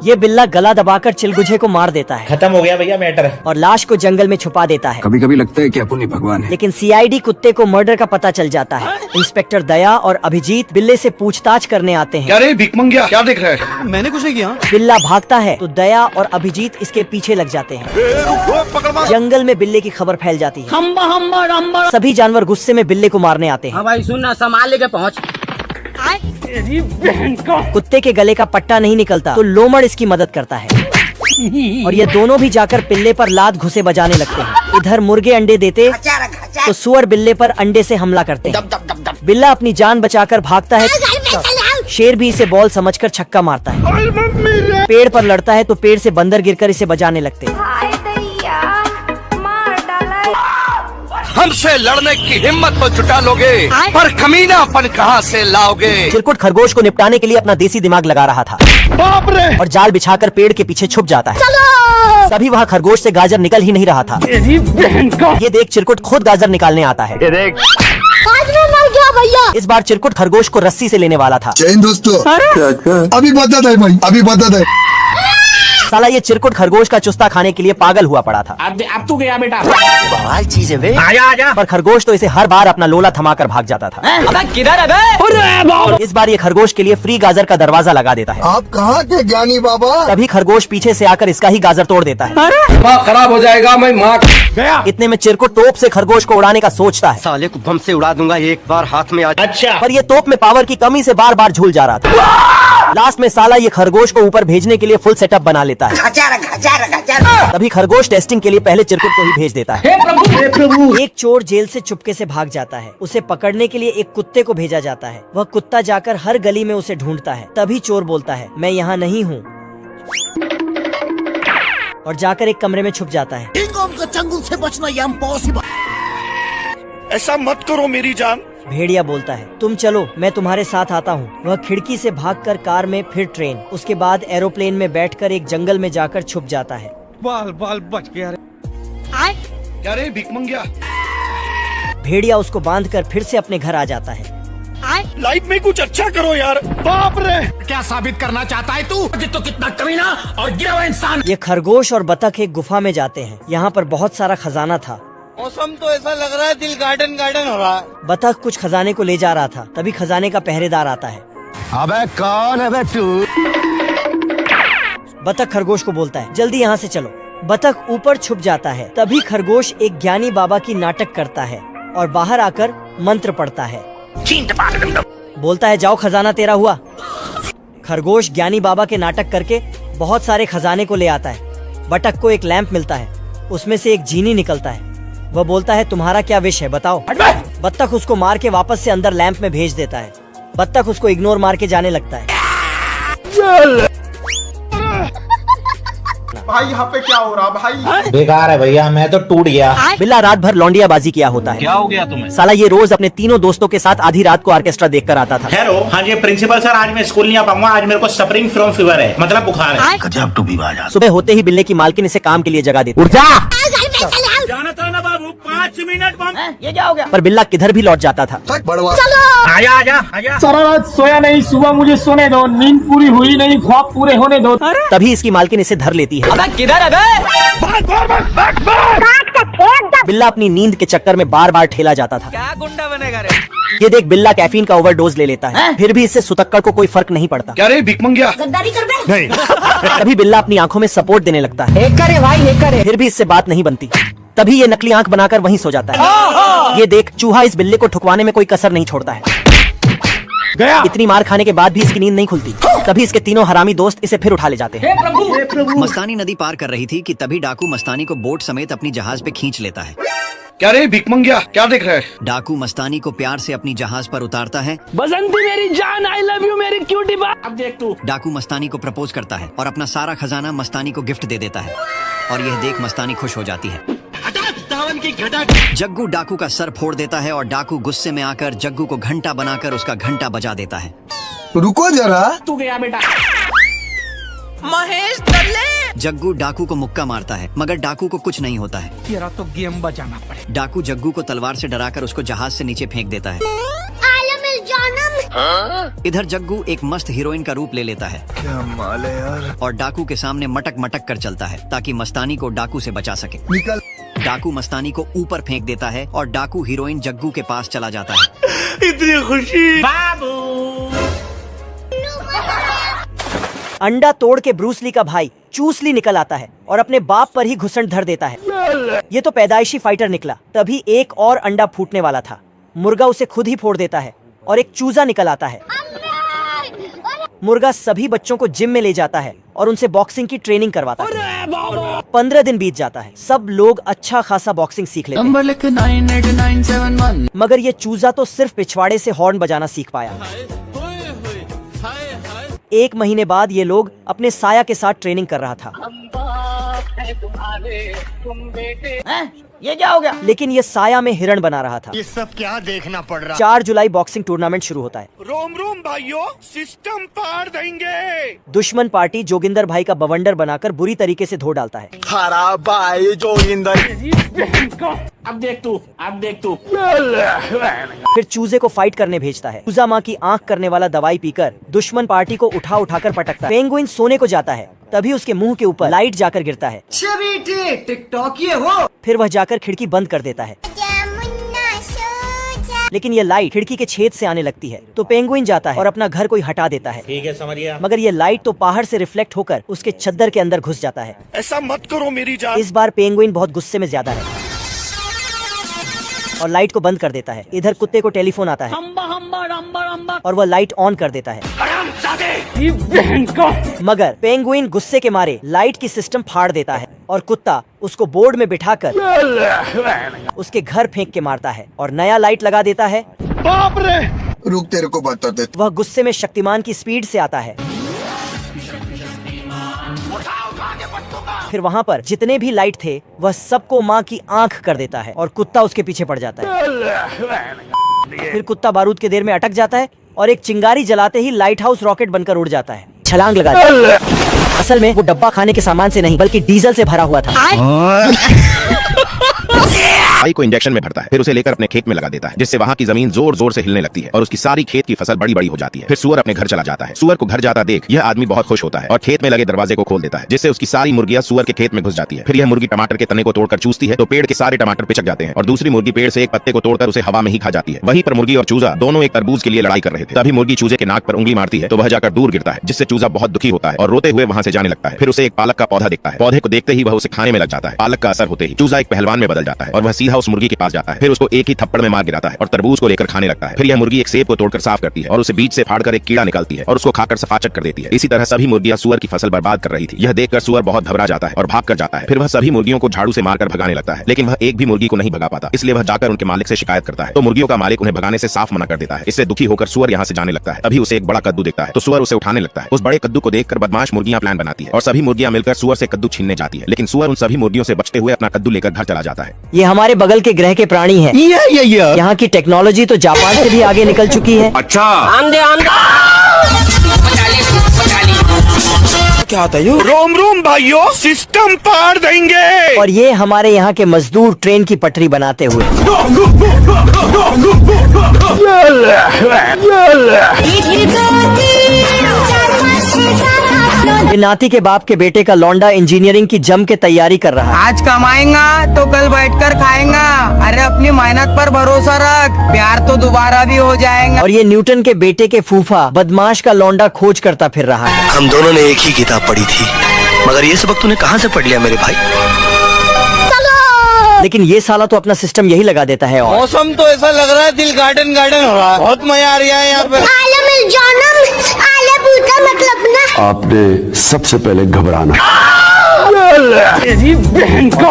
ये बिल्ला गला दबाकर चिलगुझे को मार देता है। खत्म हो गया भैया मैटर। और लाश को जंगल में छुपा देता है। कभी कभी लगता है कि अपन ही भगवान है। लेकिन सीआईडी कुत्ते को मर्डर का पता चल जाता है। इंस्पेक्टर दया और अभिजीत बिल्ले से पूछताछ करने आते हैं। क्या रे भिख मंगिया, क्या देख रहा है? मैंने कुछ नहीं किया। बिल्ला भागता है तो दया और अभिजीत इसके पीछे लग जाते हैं। जंगल में बिल्ले की खबर फैल जाती है। सभी जानवर गुस्से में बिल्ले को मारने आते हैं। हाँ भाई सुन ना, संभाल लेके पहुँच। कुत्ते के गले का पट्टा नहीं निकलता तो लोमड़ इसकी मदद करता है और ये दोनों भी जाकर बिल्ले पर लात घुसे बजाने लगते हैं। इधर मुर्गे अंडे देते तो सुअर बिल्ले पर अंडे से हमला करते हैं। बिल्ला अपनी जान बचाकर भागता है। शेर भी इसे बॉल समझकर छक्का मारता है। पेड़ पर लड़ता है तो पेड़ से बंदर गिरकर इसे बजाने लगते हैं। हमसे लड़ने की हिम्मत तो जुटा लोगे, पर कमीनापन कहाँ से लाओगे? चिरकुट खरगोश को निपटाने के लिए अपना देसी दिमाग लगा रहा था। बाप रे! और जाल बिछाकर पेड़ के पीछे छुप जाता है। तभी वहाँ खरगोश से गाजर निकल ही नहीं रहा था। ये देख चिरकुट खुद गाजर निकालने आता है। आज मैं मर गया भैया। इस बार चिरकुट खरगोश को रस्सी से लेने वाला था। दोस्तों अभी बता दे भाई, अभी बता दे। साला ये चिरकुट खरगोश का चुस्ता खाने के लिए पागल हुआ पड़ा था। अब तू गया बेटा। बवाल चीज है बे। आजा। पर खरगोश तो इसे हर बार अपना लोला थमाकर भाग जाता था। अबे किधर है बे? इस बार ये खरगोश के लिए फ्री गाजर का दरवाजा लगा देता है। आप कहाँ के ज्ञानी बाबा? तभी खरगोश पीछे से आकर इसका ही गाजर तोड़ देता है। दिमाग खराब हो जाएगा, मैं मार गया। इतने में चिरकुट तोप से खरगोश को उड़ाने का सोचता है। साले को बम से उड़ा दूंगा एक बार हाथ में आ। अच्छा। पर ये तोप में पावर की कमी से बार बार झूल जा रहा था। लास्ट में साला ये खरगोश को ऊपर भेजने के लिए फुल सेटअप बना लेता है। तभी खरगोश टेस्टिंग के लिए पहले चिरकुट को ही भेज देता है। हे प्रभु। एक चोर जेल से चुपके से भाग जाता है। उसे पकड़ने के लिए एक कुत्ते को भेजा जाता है। वह कुत्ता जाकर हर गली में उसे ढूंढता है। तभी चोर बोलता है, मैं यहाँ नहीं हूँ, और जाकर एक कमरे में छुप जाता है। चंगुल से बचना इम्पॉसिबल। ऐसा मत करो मेरी जान। भेड़िया बोलता है, तुम चलो, मैं तुम्हारे साथ आता हूँ। वह खिड़की से भागकर कार में, फिर ट्रेन, उसके बाद एरोप्लेन में बैठकर एक जंगल में जाकर छुप जाता है। बाल बच गया रे। क्या रे भिख मंगिया? भेड़िया उसको बांधकर फिर से अपने घर आ जाता है। लाइफ में कुछ अच्छा करो यार। बाप रे! क्या साबित करना चाहता है तू? तो कितना कमीना और गिरा हुआ इंसान। ये खरगोश और बतख एक गुफा में जाते हैं। यहाँ पर बहुत सारा खजाना था। मौसम तो ऐसा लग रहा है दिल गार्डन हो रहा है। बतख कुछ खजाने को ले जा रहा था। तभी खजाने का पहरेदार आता है। अबे कौन है बे तू? बतख खरगोश को बोलता है, जल्दी यहाँ से चलो। बतख ऊपर छुप जाता है। तभी खरगोश एक ज्ञानी बाबा की नाटक करता है और बाहर आकर मंत्र पढ़ता है। बोलता है, जाओ खजाना तेरा हुआ। खरगोश ज्ञानी बाबा के नाटक करके बहुत सारे खजाने को ले आता है। बतख को एक लैंप मिलता है। उसमें से एक जीनी निकलता है। वह बोलता है, तुम्हारा क्या विश है, बताओ। बत्तख उसको मार के वापस से अंदर लैंप में भेज देता है। बत्तख उसको इग्नोर मार के जाने लगता है। भाई यहाँ पे क्या हो रहा भाई? बेकार है भैया, मैं तो टूट गया। बिल्ला रात भर लौंडिया बाजी किया होता है। क्या हो गया तुम्हें? साला ये रोज अपने तीनों दोस्तों के साथ आधी रात को ऑर्केस्ट्रा देखकर आता था। हेलो, हाँ जी प्रिंसिपल सर, आज मैं स्कूल नहीं आ पाऊंगा। आज मेरे को सफरिंग फ्रॉम फीवर है, मतलब बुखार है। गजब टू भी बाजा। सुबह होते ही बिल्ले की मालकिन इसे काम के लिए जगा देती। उठ जा। जाना था ना बाबू, 5 मिनट बम। ये क्या हो गया? पर बिल्ला किधर भी लौट जाता था। आजा। सारा रात सोया नहीं, सुबह मुझे सोने दो, नींद पूरी हुई नहीं, ख्वाब पूरे होने दो। तभी इसकी मालकिन इसे धर लेती है। अबे किधर है बे? बिल्ला अपनी नींद के चक्कर में बार बार ठेला जाता था। क्या गुंडा बनेगा रे? ये देख बिल्ला कैफीन का ओवरडोज ले लेता है। फिर भी इससे सुतक्कड़ को कोई फर्क नहीं पड़ता। क्या रे भिख मंगिया? गद्दारी कर बे। तभी बिल्ला अपनी आंखों में सपोर्ट देने लगता है। एक करे भाई, एक करे। फिर भी इससे बात नहीं बनती। तभी ये नकली आंख बनाकर वहीं सो जाता है। ये देख चूहा इस बिल्ले को ठुकवाने में कोई कसर नहीं छोड़ता है। गया। इतनी मार खाने के बाद भी इसकी नींद नहीं खुलती। तभी इसके तीनों हरामी दोस्त इसे फिर उठा ले जाते हैं। मस्तानी नदी पार कर रही थी कि तभी डाकू मस्तानी को बोट समेत अपनी जहाज पे खींच लेता है। क्या रे भिख मंगिया, क्या देख रहा है? डाकू मस्तानी को प्यार से अपनी जहाज पर उतारता है। बसंती मेरी जान, आई लव यू मेरी क्यूटी बा। अब देख तू। डाकू मस्तानी को प्रपोज करता है और अपना सारा खजाना मस्तानी को गिफ्ट दे देता है। और यह देख मस्तानी खुश हो जाती है। जग्गू डाकू का सर फोड़ देता है और डाकू गुस्से में आकर जग्गू को घंटा बनाकर उसका घंटा बजा देता है। रुको जरा। तू गया बेटा। महेश दल्ले। जग्गू डाकू को मुक्का मारता है मगर डाकू को कुछ नहीं होता है। तेरा तो गेम बजाना पड़े। डाकू जग्गू को तलवार से डराकर उसको जहाज से नीचे फेंक देता है। आलम जानम इधर जग्गू एक मस्त हीरोइन का रूप ले लेता है। क्या माल है यार। और डाकू के सामने मटक मटक कर चलता है ताकि मस्तानी को डाकू से बचा सके। निकल। डाकू मस्तानी को ऊपर फेंक देता है और डाकू हीरोइन जग्गू के पास चला जाता है। इतनी खुशी। बाबू। अंडा तोड़ के ब्रूस ली का भाई चूसली निकल आता है और अपने बाप पर ही घुसंड धर देता है। ये तो पैदाइशी फाइटर निकला। तभी एक और अंडा फूटने वाला था। मुर्गा उसे खुद ही फोड़ देता है और एक चूजा निकल आता है। मुर्गा सभी बच्चों को जिम में ले जाता है और उनसे बॉक्सिंग की ट्रेनिंग करवाता है। 15 दिन बीत जाता है। सब लोग अच्छा खासा बॉक्सिंग सीख लेते हैं। 98971 मगर ये चूजा तो सिर्फ पिछवाड़े से हॉर्न बजाना सीख पाया। 1 महीने बाद ये लोग अपने साया के साथ ट्रेनिंग कर रहा था। ये क्या हो गया? लेकिन ये साया में हिरण बना रहा था। ये सब क्या देखना पड़ रहा। 4 जुलाई बॉक्सिंग टूर्नामेंट शुरू होता है। रोम रोम भाइयों, सिस्टम पार देंगे। दुश्मन पार्टी जोगिंदर भाई का बवंडर बनाकर बुरी तरीके से धो डालता है। खराब भाई जोगिंदर। अब देख तू। फिर चूजे को फाइट करने भेजता है। चूजा माँ की आंख करने वाला दवाई पीकर दुश्मन पार्टी को उठा उठाकर पटकता है। पेंगुइन सोने को जाता है। तभी उसके मुंह के ऊपर लाइट जाकर गिरता है। टिकटॉक ये हो। फिर वह जाकर खिड़की बंद कर देता है। लेकिन ये लाइट खिड़की के छेद से आने लगती है तो पेंगुइन जाता है और अपना घर कोई हटा देता है। ठीक है, समझ गया। मगर ये लाइट तो बाहर से रिफ्लेक्ट होकर उसके चद्दर के अंदर घुस जाता है। ऐसा मत करो मेरी जान। इस बार पेंगुइन बहुत गुस्से में ज्यादा है और लाइट को बंद कर देता है। इधर कुत्ते को टेलीफोन आता है और वह लाइट ऑन कर देता है। मगर पेंगुइन गुस्से के मारे लाइट की सिस्टम फाड़ देता है और कुत्ता उसको बोर्ड में बिठाकर उसके घर फेंक के मारता है और नया लाइट लगा देता है। बाप रे। रुक तेरे को बता दे। वह गुस्से में शक्तिमान की स्पीड से आता है। फिर वहाँ पर जितने भी लाइट थे वह सबको माँ की आंख कर देता है और कुत्ता उसके पीछे पड़ जाता है। फिर कुत्ता बारूद के देर में अटक जाता है और एक चिंगारी जलाते ही लाइट हाउस रॉकेट बनकर उड़ जाता है। छलांग लगा देता है। असल में वो डब्बा खाने के सामान से नहीं बल्कि डीजल से भरा हुआ था। भाई को इंजेक्शन में भरता है, फिर उसे लेकर अपने खेत में लगा देता है, जिससे वहाँ की जमीन जोर जोर से हिलने लगती है और उसकी सारी खेत की फसल बड़ी बड़ी हो जाती है। फिर सुअर अपने घर चला जाता है। सुअर को घर जाता देख यह आदमी बहुत खुश होता है और खेत में लगे दरवाजे को खोल देता है, जिससे उसकी सारी मुर्गियां सुअर के खेत में घुस जाती है। फिर यह मुर्गी टमाटर के तने को तोड़कर चूसती है तो पेड़ के सारे टमाटर पिचक जाते हैं और दूसरी मुर्गी पेड़ से एक पत्ते को तोड़कर उसे हवा में ही खा जाती है। वहीं पर मुर्गी और चूजा दोनों एक तरबूज के लिए लड़ाई कर रहे थे। तभी मुर्गी चूजे के नाक पर उंगली मारती है तो वह जाकर दूर गिरता है, जिससे चूजा बहुत दुखी होता है और रोते हुए वहाँ से जाने लगता है। फिर उसे एक पालक का पौधा दिखता है। पौधे को देखते ही वह उसे खाने में लग जाता है। पालक का असर होते ही चूजा एक पहलवान में बदल जाता है और वह सीधा उस मुर्गी के पास जाता है। फिर उसको एक ही थप्पड़ में मार गिराता है और तरबूज को लेकर खाने लगता है। फिर यह मुर्गी एक सेब को तोड़कर साफ करती है और उसे बीच से फाड़कर एक कीड़ा निकालती है और उसको खाकर सफाचट कर देती है। इसी तरह सभी मुर्गियां सुअर की फसल बर्बाद कर रही थी। यह देखकर सुअर बहुत घबरा जाता है और भाग कर जाता है। फिर वह सभी मुर्गियों को झाड़ू से मारकर भगाने लगता है, लेकिन वह एक भी मुर्गी को नहीं भगा पाता। इसलिए वह जाकर उनके मालिक से शिकायत करता है तो मुर्गियों का मालिक उन्हें भगाने से साफ मना कर देता है। इससे दुखी होकर सुअर यहाँ से जाने लगता है। तभी उसे एक बड़ा कद्दू दिखता है तो सुअर उसे उठाने लगता है। उस बड़े कद्दू को देखकर बदमाश मुर्गियां प्लान बनाती है और सभी मुर्गियां मिलकर सुअर से कद्दू छीनने जाती है, लेकिन सुअर उन सभी मुर्गियों से बचते हुए अपना कद्दू लेकर घर चला जाता है। ये हमारे बगल के ग्रह के प्राणी हैं। यहाँ की टेक्नोलॉजी तो जापान से भी आगे निकल चुकी है। अच्छा। क्या होता है? रोम रोम भाइयों, सिस्टम पार देंगे। और ये हमारे यहाँ के मजदूर ट्रेन की पटरी बनाते हुए। ये नाती के बाप के बेटे का लौंडा इंजीनियरिंग की जम के तैयारी कर रहा है। आज कमाएगा तो कल बैठकर खाएगा। अरे अपनी मेहनत पर भरोसा रख, प्यार तो दोबारा भी हो जाएगा। और ये न्यूटन के बेटे के फूफा बदमाश का लौंडा खोज करता फिर रहा है। हम दोनों ने एक ही किताब पढ़ी थी, मगर ये सबक तूने कहाँ से पढ़ लिया मेरे भाई? लेकिन ये साला तो अपना सिस्टम यही लगा देता है। और मौसम तो ऐसा लग रहा है दिल गार्डन गार्डन हो रहा है। बहुत मजा आ रहा है यहाँ पे। मतलब ना आपने सबसे पहले घबराना।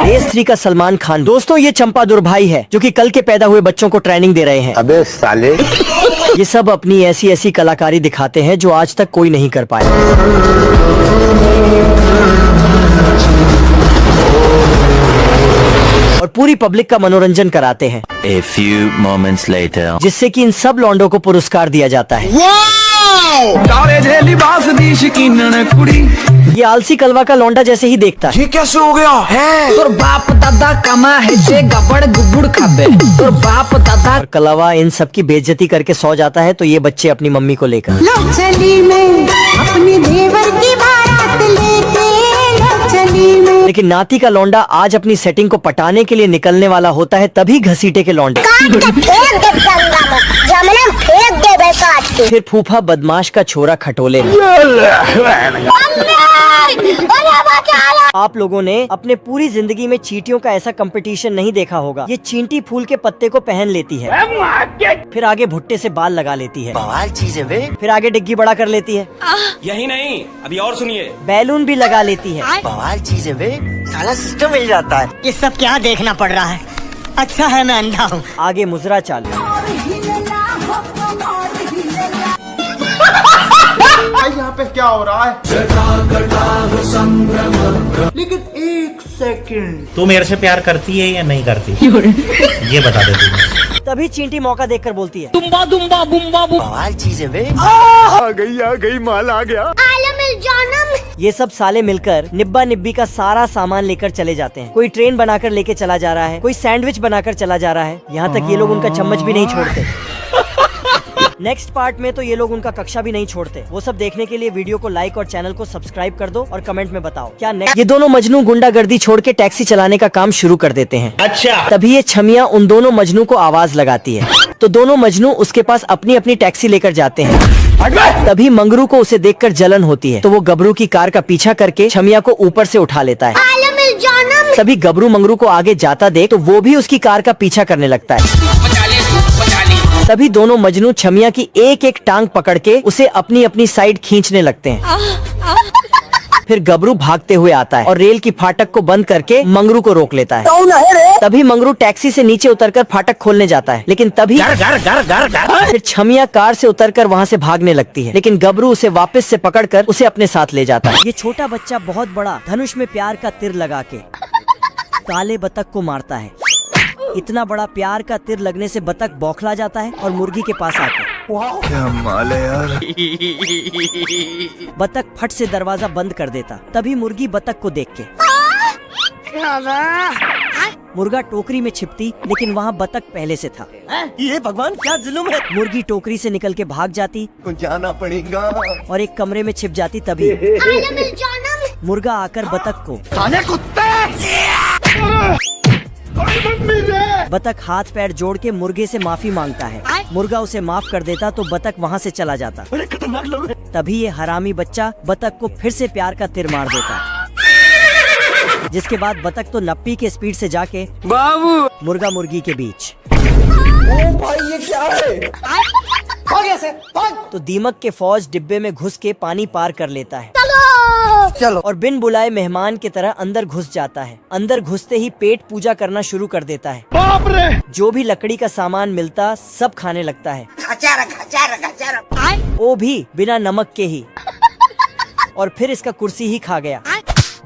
रेस 3 का सलमान खान। दोस्तों ये चंपादुर भाई है जो कि कल के पैदा हुए बच्चों को ट्रेनिंग दे रहे हैं। अबे साले। ये सब अपनी ऐसी ऐसी कलाकारी दिखाते हैं जो आज तक कोई नहीं कर पाया। और पूरी पब्लिक का मनोरंजन कराते हैं। A few moments later. जिससे कि इन सब लौंडों को पुरस्कार दिया जाता है। ये आलसी कलवा का लौंडा जैसे ही देखता है। ये कैसे हो गया है? तोर बाप दादा कमा है से गबड़ गुबुड़ खाबे। तोर बाप दादा। और कलवा इन सब की बेइज्जती करके सो जाता है तो ये बच्चे अपनी मम्मी को लेकर चली मैं अपनी देवर की बारात लेके चली मैं। लेकिन नाती का लौंडा आज अपनी सेटिंग को पटाने के लिए निकलने वाला होता है, तभी घसीटे के लौंडे फिर फूफा बदमाश का छोरा खटोले। आप लोगों ने अपने पूरी जिंदगी में चींटियों का ऐसा कंपटीशन नहीं देखा होगा। ये चींटी फूल के पत्ते को पहन लेती है, फिर आगे भुट्टे से बाल लगा लेती है, बवाल चीज है वे। फिर आगे डिग्गी बड़ा कर लेती है, यही नहीं अभी और सुनिए, बैलून भी लगा लेती है। बवाल चीज है वे, सारा सिस्टम मिल जाता है। ये सब क्या देखना पड़ रहा है? अच्छा है मैं अंधा हूँ। आगे मुजरा चालू। यहाँ पे क्या हो रहा है? लेकिन एक सेकंड, तू मेरे से प्यार करती है या नहीं करती? ये बता दे तू। तभी चींटी मौका देखकर बोलती है, दुम्बा दुम्बा बुम्बा बुम। बवाल चीज है वे। आ गई माल आ गया। ये सब साले मिलकर निब्बा निब्बी का सारा सामान लेकर चले जाते हैं। कोई ट्रेन बनाकर लेके चला जा रहा है, कोई सैंडविच बनाकर चला जा रहा है, यहाँ तक ये लोग उनका चम्मच भी नहीं छोड़ते। नेक्स्ट पार्ट में तो ये लोग उनका कक्षा भी नहीं छोड़ते। वो सब देखने के लिए वीडियो को लाइक और चैनल को सब्सक्राइब कर दो और कमेंट में बताओ क्या नेक्स्ट। ये दोनों मजनू गुंडागर्दी छोड़ के टैक्सी चलाने का काम शुरू कर देते हैं। अच्छा। तभी ये छमिया उन दोनों मजनू को आवाज लगाती है, तो दोनों मजनू उसके पास अपनी अपनी टैक्सी लेकर जाते हैं। तभी मंगरू को उसे देखकर जलन होती है, तो वो गबरू की कार का पीछा करके छमिया को ऊपर से उठा लेता है। तभी गबरू मंगरू को आगे जाता देख तो वो भी उसकी कार का पीछा करने लगता है। तभी दोनों मजनू छमिया की एक एक टांग पकड़ के उसे अपनी अपनी साइड खींचने लगते हैं। फिर गबरू भागते हुए आता है और रेल की फाटक को बंद करके मंगरू को रोक लेता है। तभी मंगरू टैक्सी से नीचे उतरकर फाटक खोलने जाता है, लेकिन तभी फिर छमिया कार से उतरकर वहाँ से भागने लगती है, लेकिन गबरू उसे वापस से पकड़कर उसे अपने साथ ले जाता है। ये छोटा बच्चा बहुत बड़ा धनुष में प्यार का तीर लगा के काले बतख को मारता है। इतना बड़ा प्यार का तीर लगने से बतख बौखला जाता है और मुर्गी के पास आता है। क्या माल है यार। बतख फट से दरवाजा बंद कर देता। तभी मुर्गी बतख को देख के मुर्गा टोकरी में छिपती, लेकिन वहाँ बतख पहले से था। ये भगवान क्या जुल्म है। मुर्गी टोकरी से निकल के भाग जाती, जाना पड़ेगा और एक कमरे में छिप जाती। तभी मुर्गा आकर बतख को खाने कुत्ते। बतख हाथ पैर जोड़ के मुर्गे से माफी मांगता है। मुर्गा उसे माफ कर देता तो बतख वहाँ से चला जाता। खतरनाक लोग। तभी ये हरामी बच्चा बतख को फिर से प्यार का तीर मार देता, जिसके बाद बतख तो नप्पी के स्पीड से जाके बाबू मुर्गा मुर्गी के बीच। भाई ये क्या है? तो दीमक के फौज डिब्बे में घुस के पानी पार कर लेता है। चलो। और बिन बुलाए मेहमान की तरह अंदर घुस जाता है। अंदर घुसते ही पेट पूजा करना शुरू कर देता है। बाप रे। जो भी लकड़ी का सामान मिलता सब खाने लगता है, वो भी बिना नमक के ही। और फिर इसका कुर्सी ही खा गया।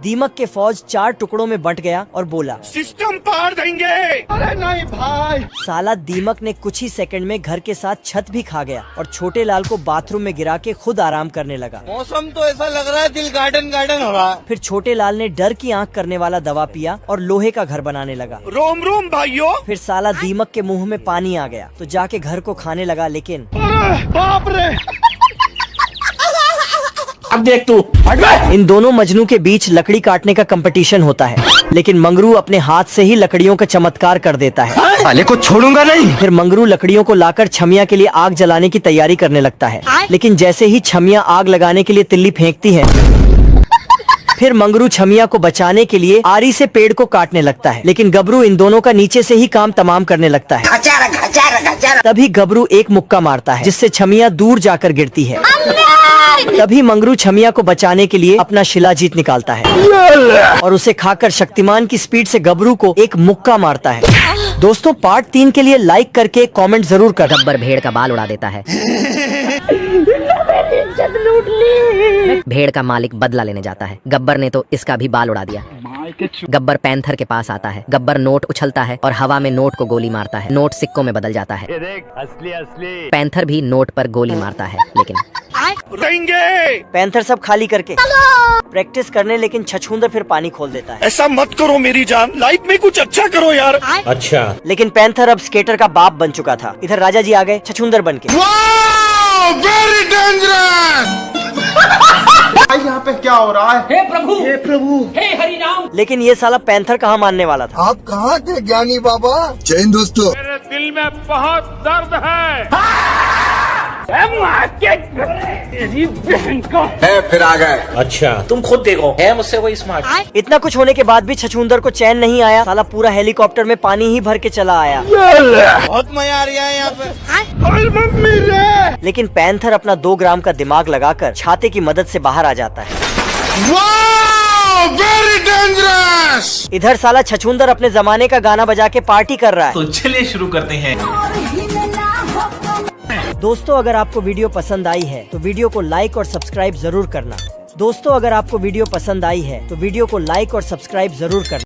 दीमक के फौज 4 टुकड़ों में बंट गया और बोला, सिस्टम पार देंगे। अरे नहीं भाई। साला दीमक ने कुछ ही सेकंड में घर के साथ छत भी खा गया और छोटे लाल को बाथरूम में गिरा के खुद आराम करने लगा। मौसम तो ऐसा लग रहा है दिल गार्डन गार्डन हो रहा है। फिर छोटे लाल ने डर की आंख करने वाला दवा पिया और लोहे का घर बनाने लगा। रोम रोम भाइयों। फिर साला दीमक के मुंह में पानी आ गया तो जाके घर को खाने लगा, लेकिन बाप रे। अब देख तू। इन दोनों मजनू के बीच लकड़ी काटने का कंपटीशन होता है, लेकिन मंगरू अपने हाथ से ही लकड़ियों का चमत्कार कर देता है। साले को छोड़ूंगा नहीं। फिर मंगरू लकड़ियों को लाकर छमिया के लिए आग जलाने की तैयारी करने लगता है, लेकिन जैसे ही छमिया आग लगाने के लिए तिल्ली फेंकती है, फिर मंगरू छमिया को बचाने के लिए आरी से पेड़ को काटने लगता है, लेकिन गबरू इन दोनों का नीचे से ही काम तमाम करने लगता है। तभी गबरू एक मुक्का मारता है, जिससे छमिया दूर जाकर गिरती है। तभी मंगरू छमिया को बचाने के लिए अपना शिलाजीत निकालता है और उसे खाकर शक्तिमान की स्पीड से गबरू को एक मुक्का मारता है। दोस्तों, पार्ट 3 के लिए लाइक करके कमेंट जरूर कर। गब्बर भेड़ का बाल उड़ा देता है। भेड़ का मालिक बदला लेने जाता है। गब्बर ने तो इसका भी बाल उड़ा दिया। गब्बर पैंथर के पास आता है। गब्बर नोट उछलता है और हवा में नोट को गोली मारता है। नोट सिक्कों में बदल जाता है। पैंथर भी नोट पर गोली मारता है, लेकिन रहेंगे। पैंथर सब खाली करके प्रैक्टिस करने, लेकिन छछूंदर फिर पानी खोल देता है। ऐसा मत करो मेरी जान, लाइफ में कुछ अच्छा करो यार। अच्छा, लेकिन पैंथर अब स्केटर का बाप बन चुका था। इधर राजा जी आ गए छछूंदर बन के। Very dangerous. यहाँ पे क्या हो रहा है? हे प्रभु, हे प्रभु, हे हरि राम। लेकिन ये साला पैंथर कहाँ मानने वाला था। आप कहाँ थे ज्ञानी बाबा? जय हिंद दोस्तों। मेरे दिल में बहुत दर्द है। फिर आ गए। अच्छा, तुम खुद देखो, है मुझसे कोई स्मार्ट। इतना कुछ होने के बाद भी छछूंदर को चैन नहीं आया। साला पूरा हेलीकॉप्टर में पानी ही भर के चला आया। बहुत मजा आ रहा है यहाँ पे। लेकिन पैंथर अपना 2 ग्राम का दिमाग लगाकर छाते की मदद से बाहर आ जाता है। Very dangerous. इधर साला छछूंदर अपने जमाने का गाना बजा के पार्टी कर रहा है। तो चलिए शुरू करते हैं। दोस्तों, अगर आपको वीडियो पसंद आई है तो वीडियो को लाइक और सब्सक्राइब जरूर करना। दोस्तों, अगर आपको वीडियो पसंद आई है तो वीडियो को लाइक और सब्सक्राइब जरूर करना।